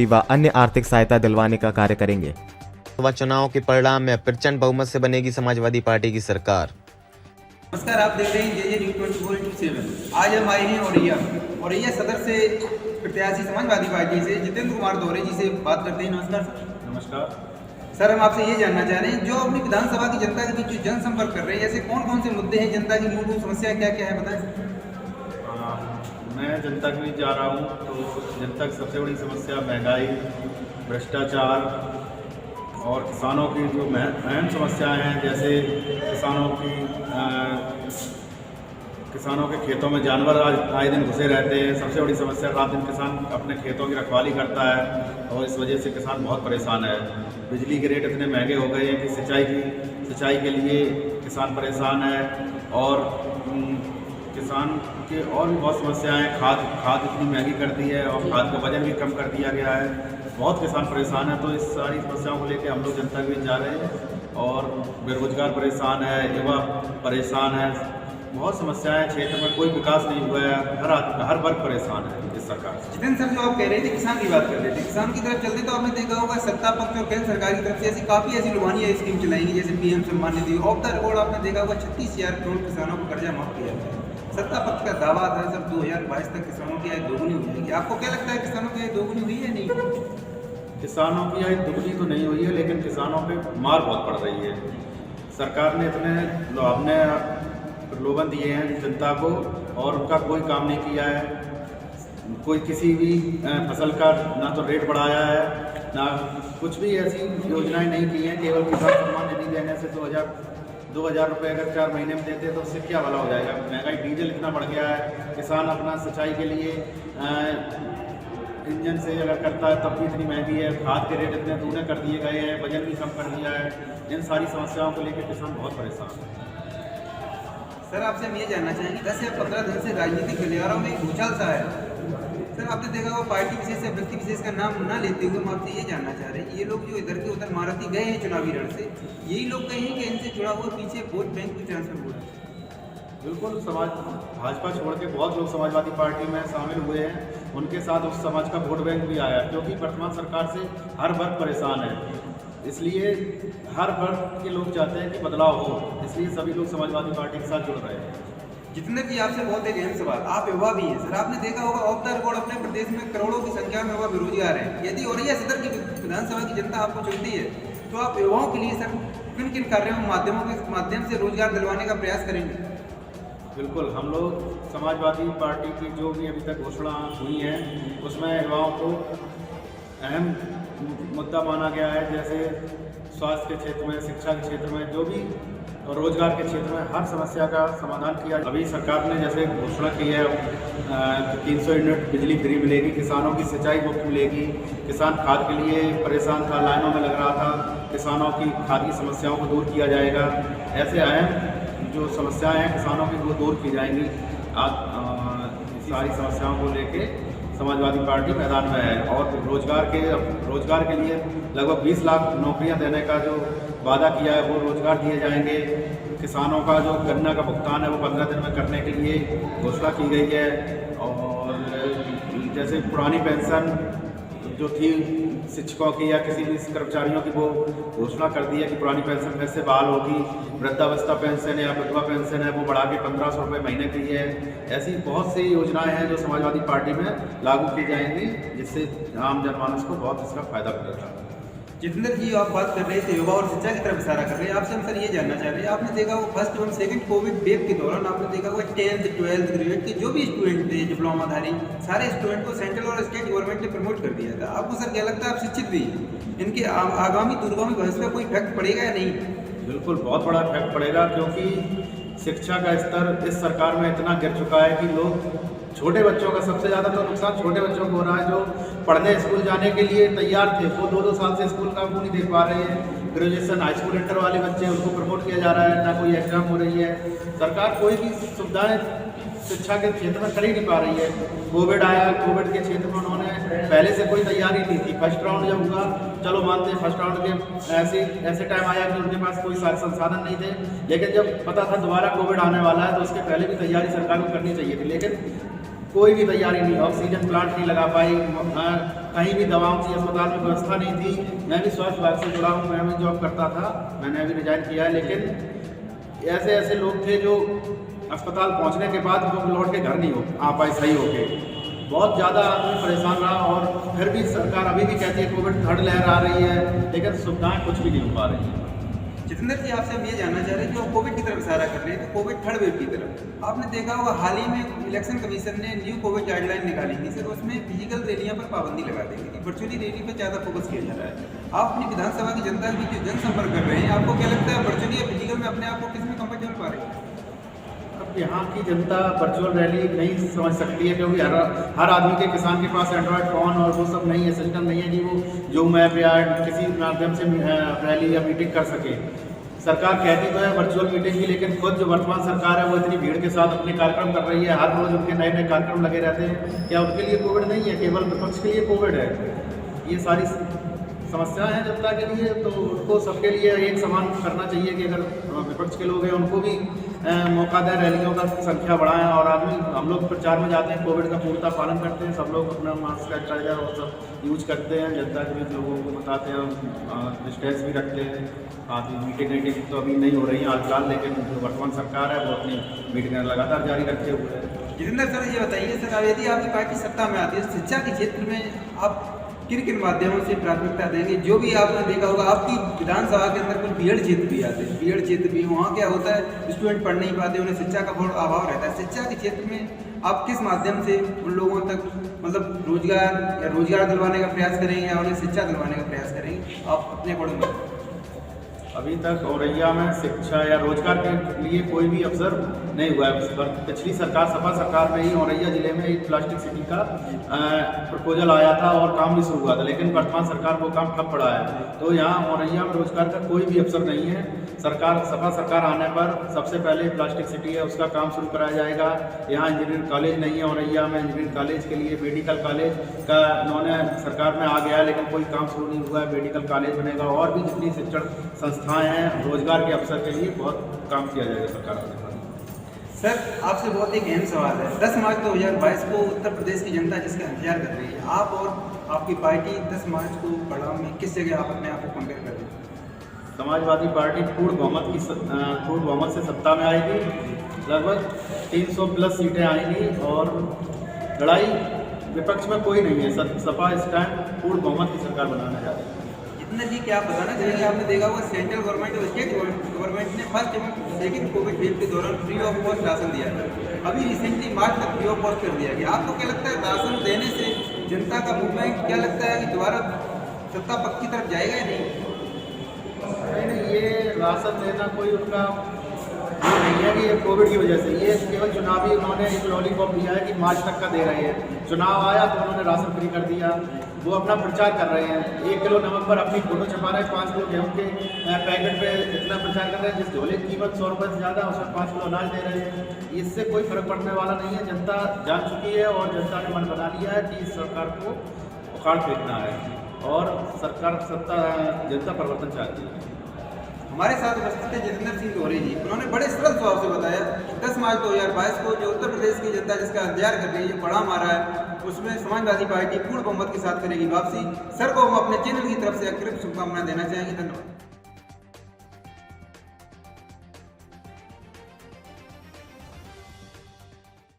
व अन्य आर्थिक सहायता दिलवाने का कार्य करेंगे। लोकसभा चुनाव के परिणाम में प्रचंड बहुमत से बनेगी समाजवादी पार्टी की सरकार। नमस्कार, आप देख रहे हैं JJ न्यूज़ 24/7। आज हम आए हैं औरैया सदर से प्रत्याशी समाजवादी पार्टी से जितेंद्र कुमार दौरे जी से बात करते हैं। नमस्कार सर। नमस्कार सर, हम आपसे ये जानना चाह रहे हैं, जो अपनी विधानसभा की जनता के बीच जो जनसंपर्क कर रहे हैं, ऐसे कौन कौन से मुद्दे हैं, जनता की मूलभूत समस्या क्या क्या है, बताएं। मैं जनता के बीच जा रहा हूँ तो जनता की सबसे बड़ी समस्या महंगाई, भ्रष्टाचार और किसानों की जो अहम समस्याएं हैं, जैसे किसानों के खेतों में जानवर आए दिन घुसे रहते हैं। सबसे बड़ी समस्या, रात दिन किसान अपने खेतों की रखवाली करता है और इस वजह से किसान बहुत परेशान है। बिजली के रेट इतने महंगे हो गए हैं कि सिंचाई के लिए किसान परेशान है और किसान के और भी बहुत समस्याएं हैं। खाद इतनी महंगी कर दी है और खाद का वजन भी कम कर दिया गया है। बहुत किसान परेशान है। तो इस सारी समस्याओं को लेकर हम लोग जनता के बीच जा रहे हैं और बेरोजगार परेशान है, युवा परेशान है। बहुत समस्याएं, क्षेत्र में कोई विकास नहीं हुआ है। हर वर्ग परेशान है इस सरकार से। जितेंद्र सर, जो आप कह रहे थे किसान की बात कर रहे थे, किसान की तरफ चलते तो आपने देखा होगा सत्ता पक्ष और केंद्र सरकार की तरफ से काफ़ी ऐसी लुभानियाँ स्कीम चलाएंगी, जैसे PM Samman Nidhi. Of the record आपने देखा होगा 36,000 करोड़ किसानों को कर्जा माफ किया गया है। सत्ता पक्ष का दावा था सर 2022 तक किसानों की आय दोगुनी हो जाएगी। आपको क्या लगता है, किसानों की आय दोगुनी हुई है नहीं? किसानों की आय दुगनी तो नहीं हुई है, लेकिन किसानों पे मार बहुत पड़ रही है। सरकार ने इतने लुभावने प्रलोभन दिए हैं जनता को और उनका कोई काम नहीं किया है। कोई किसी भी फसल का ना तो रेट बढ़ाया है, ना कुछ भी ऐसी योजनाएं नहीं की हैं। केवल किसान सम्मान निधि देने से 2,000 रुपये अगर 4 महीने में देते तो उससे क्या भला हो जाएगा। महंगाई, डीजल इतना बढ़ गया है। किसान अपना सिंचाई के लिए इंजन से अगर करता है तब भी इतनी महंगी है। खाद के रेट इतने दूने कर दिए गए हैं, वजन भी कम कर दिया है। इन सारी समस्याओं को लेकर किसान बहुत परेशान है। सर, आपसे हम ये जानना चाहेंगे, 10 या 15 दिन से राजनीतिक गलियारों में एक भूचाल सा है। सर, आपने देखा होगा पार्टी विशेष या व्यक्ति विशेष का नाम ना लेते हुए हम आपसे ये जानना चाह रहे हैं, ये लोग जो इधर के उधर मारती गए हैं चुनावी रण से, यही लोग कहे हैं कि इनसे जुड़ा हुआ पीछे वोट बैंक को ट्रांसफर हो रहा है। बिल्कुल, भाजपा छोड़ के बहुत लोग समाजवादी पार्टी में शामिल हुए हैं। उनके साथ उस समाज का वोट बैंक भी आया, क्योंकि वर्तमान सरकार से हर वर्ग परेशान है। इसलिए हर वर्ग के लोग चाहते हैं कि बदलाव हो, इसलिए सभी लोग समाजवादी पार्टी के साथ जुड़ रहे हैं। जितेंद्र जी, आपसे बहुत एक अहम सवाल, आप युवा भी हैं सर, आपने देखा होगा ऑफ द रिकॉर्ड अपने प्रदेश में करोड़ों की संख्या में युवा बेरोजगार हैं। यदि औरैया सदर की विधानसभा की जनता आपको चुनती है तो आप युवाओं के लिए सर किन किन कार्यों माध्यमों के माध्यम से रोजगार दिलवाने का प्रयास करेंगे? बिल्कुल, हम लोग समाजवादी पार्टी की जो भी अभी तक घोषणा हुई है उसमें युवाओं को अहम मुद्दा माना गया है। जैसे स्वास्थ्य के क्षेत्र में, शिक्षा के क्षेत्र में, जो भी रोजगार के क्षेत्र में हर समस्या का समाधान किया। अभी सरकार ने जैसे घोषणा की है 300 यूनिट बिजली फ्री मिलेगी, किसानों की सिंचाई मुफ्त मिलेगी। किसान खाद के लिए परेशान था, लाइनों में लग रहा था, किसानों की खाद की समस्याओं को दूर किया जाएगा। ऐसे अहम जो समस्याएं हैं किसानों की वो दूर की जाएंगी। सारी समस्याओं को लेके समाजवादी पार्टी मैदान में है और रोजगार के लिए लगभग 20 लाख नौकरियां देने का जो वादा किया है वो रोजगार दिए जाएंगे। किसानों का जो गन्ना का भुगतान है वो 15 दिन में करने के लिए घोषणा की गई है। और जैसे पुरानी पेंशन जो थी शिक्षकों की या किसी भी कर्मचारियों की, वो घोषणा कर दी है कि पुरानी पेंशन फिर से बहाल होगी। वृद्धावस्था पेंशन या विधवा पेंशन है वो बढ़ा के 1,500 रुपये महीने की है। ऐसी बहुत सी योजनाएं हैं जो समाजवादी पार्टी में लागू की जाएंगी, जिससे आम जनमानस को बहुत इसका फायदा मिलेगा। जितेंद्र जी, आप बात कर रहे थे युवा और शिक्षा की तरफ इशारा कर रहे हैं। आपसे हम सर ये जानना चाह रहे हैं, आपने देखा वो फर्स्ट और सेकंड कोविड वेव के दौरान आपने देखा हुआ 10th 12th ग्रेड के जो भी स्टूडेंट थे, डिप्लोमाधारी, सारे स्टूडेंट को सेंट्रल और स्टेट गवर्नमेंट ने प्रमोट कर दिया था। आपको सर क्या लगता है, आप शिक्षित भी हैं, इनके आगामी दूरगामी भविष्य में कोई इफेक्ट पड़ेगा या नहीं? बिल्कुल, बहुत बड़ा इफेक्ट पड़ेगा, क्योंकि शिक्षा का स्तर इस सरकार में इतना गिर चुका है कि लोग, छोटे बच्चों का सबसे ज़्यादा तो नुकसान छोटे बच्चों को हो रहा है। जो पढ़ने स्कूल जाने के लिए तैयार थे वो 2-2 साल से स्कूल का वो नहीं देख पा रहे हैं। ग्रेजुएशन, हाई स्कूल, इंटर वाले बच्चे, उनको प्रमोट किया जा रहा है, ना कोई एग्जाम हो रही है। सरकार कोई भी सुविधाएं शिक्षा के क्षेत्र में कर ही नहीं पा रही है। कोविड आया, कोविड के क्षेत्र में उन्होंने पहले से कोई तैयारी नहीं थी। फर्स्ट राउंड जब हुआ, चलो मानते हैं फर्स्ट राउंड के ऐसे टाइम आया कि उनके पास कोई संसाधन नहीं थे, लेकिन जब पता था दोबारा कोविड आने वाला है तो उसके पहले भी तैयारी सरकार को करनी चाहिए थी, लेकिन कोई भी तैयारी नहीं। ऑक्सीजन प्लांट नहीं लगा पाई, कहीं भी दवाओं की अस्पताल में व्यवस्था नहीं थी। मैं भी स्वास्थ्य विभाग से जुड़ा हूँ, मैं भी जॉब करता था, मैंने अभी रिजाइन किया है, लेकिन ऐसे ऐसे लोग थे जो अस्पताल पहुँचने के बाद वो लौट के घर नहीं आ पाए सही होके। बहुत ज़्यादा आदमी परेशान रहा और फिर भी सरकार अभी भी कहती है कोविड थर्ड लहर आ रही है, लेकिन सुविधाएँ कुछ भी नहीं हो पा रही हैं। जितेंद्र जी, आपसे हम ये जानना चाह रहे हैं, जो कोविड की तरफ इशारा कर रहे हैं, तो कोविड थर्ड वेव की तरफ आपने देखा होगा हाल ही में इलेक्शन कमीशन ने न्यू कोविड गाइडलाइन निकाली थी सर, उसमें फिजिकल रैलियों पर पाबंदी लगा दी गई थी, वर्चुअली रैली पर ज़्यादा फोकस किया जा रहा है। आप अपनी विधानसभा की जनता के बीच जो जनसंपर्क कर रहे हैं, आपको क्या लगता है वर्चुअली या फिजिकल में अपने आप को किसमें कंफर्टेबल पा रहे हैं? अब यहाँ की जनता वर्चुअल रैली नहीं समझ सकती है, क्योंकि हर आदमी के, किसान के पास एंड्रॉयड फ़ोन और वो सब नहीं है, सिस्टम नहीं है कि वो जूम ऐप या किसी माध्यम से रैली या मीटिंग कर सके। सरकार कहती तो है वर्चुअल मीटिंग की, लेकिन खुद जो वर्तमान सरकार है वो इतनी भीड़ के साथ अपने कार्यक्रम कर रही है, हर रोज़ उनके नए नए कार्यक्रम लगे रहते हैं। क्या उनके लिए कोविड नहीं है, केवल विपक्ष के लिए कोविड है? ये सारी समस्याएं हैं जनता के लिए, तो उनको सबके लिए एक समान करना चाहिए कि अगर विपक्ष के लोग हैं उनको भी मौका दें, रैलियों का संख्या बढ़ाएं। और आदमी, हम लोग प्रचार में जाते हैं, कोविड का पूर्णतः पालन करते हैं, सब लोग अपना मास्क सैनिटाइजर और सब यूज करते हैं, जनता के बीच लोगों को बताते हैं, डिस्टेंस भी रखते हैं। मीटिंग वीटिंग तो अभी नहीं हो रही है हाल, लेकिन जो वर्तमान सरकार है वो अपनी मीटिंगें लगातार जारी रखे हुए है। जितेंद्र सर, ये बताइए सर, अब यदि आपकी पार्टी सत्ता में आती है, शिक्षा के क्षेत्र में आप किन किन माध्यमों से प्राथमिकता देंगे? जो भी आपने देखा होगा, आपकी विधानसभा के अंदर कुछ बीएड क्षेत्र भी आते हैं, बीएड क्षेत्र भी, वहाँ क्या होता है, स्टूडेंट पढ़ नहीं पाते, उन्हें शिक्षा का बहुत अभाव रहता है। शिक्षा के क्षेत्र में आप किस माध्यम से उन लोगों तक मतलब रोजगार दिलवाने का प्रयास करेंगे या उन्हें शिक्षा दिलवाने का प्रयास करेंगे? आप अपने अकॉर्डिंग में। अभी तक औरैया में शिक्षा या रोजगार के लिए कोई भी अवसर नहीं हुआ है। पिछली सरकार, सपा सरकार में ही औरैया जिले में एक प्लास्टिक सिटी का प्रपोजल आया था और काम भी शुरू हुआ था, लेकिन वर्तमान सरकार वो काम ठप पड़ा है। तो यहाँ औरैया में रोजगार का कोई भी अवसर नहीं है। सपा सरकार आने पर सबसे पहले प्लास्टिक सिटी है उसका काम शुरू कराया जाएगा। यहाँ इंजीनियरिंग कॉलेज नहीं है औरैया में, इंजीनियरिंग कॉलेज के लिए मेडिकल कॉलेज का उन्होंने सरकार में आ गया, लेकिन कोई काम शुरू नहीं हुआ है। मेडिकल कॉलेज बनेगा और भी जितनी शिक्षण संस्थाएं हैं, रोजगार के अवसर के लिए बहुत काम किया जाएगा सरकार के। सर, आपसे बहुत एक अहम सवाल है। 10 मार्च 2022 को उत्तर प्रदेश की जनता जिसका इंतजार कर रही है, आप और आपकी पार्टी 10 मार्च को पड़ाव में किस जगह आप अपने आप को कंपेयर कर रहे हैं? समाजवादी पार्टी पूर्ण बहुमत से सत्ता में आएगी, लगभग 300 प्लस सीटें आएंगी और लड़ाई विपक्ष में कोई नहीं है। सपा इस टाइम पूर्ण बहुमत की सरकार बनाने जा रही है। जितना जी, क्या आप बताना चाहेंगे? आपने देखा होगा सेंट्रल गवर्नमेंट और स्टेट गवर्नमेंट ने फर्स्ट एवं सेकेंड कोविड वेव के दौरान फ्री ऑफ कॉस्ट राशन दिया था। अभी रिसेंटली मार्च तक फ्री ऑफ कॉस्ट कर दिया गया। आपको क्या लगता है, राशन देने से जनता का मूवमेंट क्या लगता है कि दोबारा सत्ता पक्ष की तरफ जाएगा या नहीं? नहीं, ये राशन देना कोई उनका नहीं है कि ये कोविड की वजह से, ये केवल चुनावी उन्होंने एक लॉलीपॉप दिया है कि मार्च तक का दे रहे हैं। चुनाव आया तो उन्होंने राशन फ्री कर दिया, वो अपना प्रचार कर रहे हैं। 1 किलो नमक पर अपनी फोटो छपा रहे हैं, 5 किलो गेहूँ के पैकेट पे इतना प्रचार कर रहे हैं, जिस झोले की कीमत 100 रुपये से ज़्यादा, उसमें 5 किलो अनाज दे रहे हैं। इससे कोई फर्क पड़ने वाला नहीं है। जनता जान चुकी है और जनता ने मन बना लिया है कि इस सरकार को उखाड़ फेंकना है और सरकार जनता परिवर्तन चाहती है। हमारे साथ उपस्थित थे जितेंद्र सिंह गौरी जी। उन्होंने बड़े सरल स्वभाव से बताया कि 10 मार्च 2022 को जो उत्तर प्रदेश की जनता जिसका इंतजार कर रही है, जो पड़ा मारा है, उसमें समाजवादी पार्टी पूर्ण बहुमत के साथ करेगी वापसी। सर को हम अपने चैनल की तरफ से अग्रिम शुभकामनाएं देना चाहेंगे। धन्यवाद।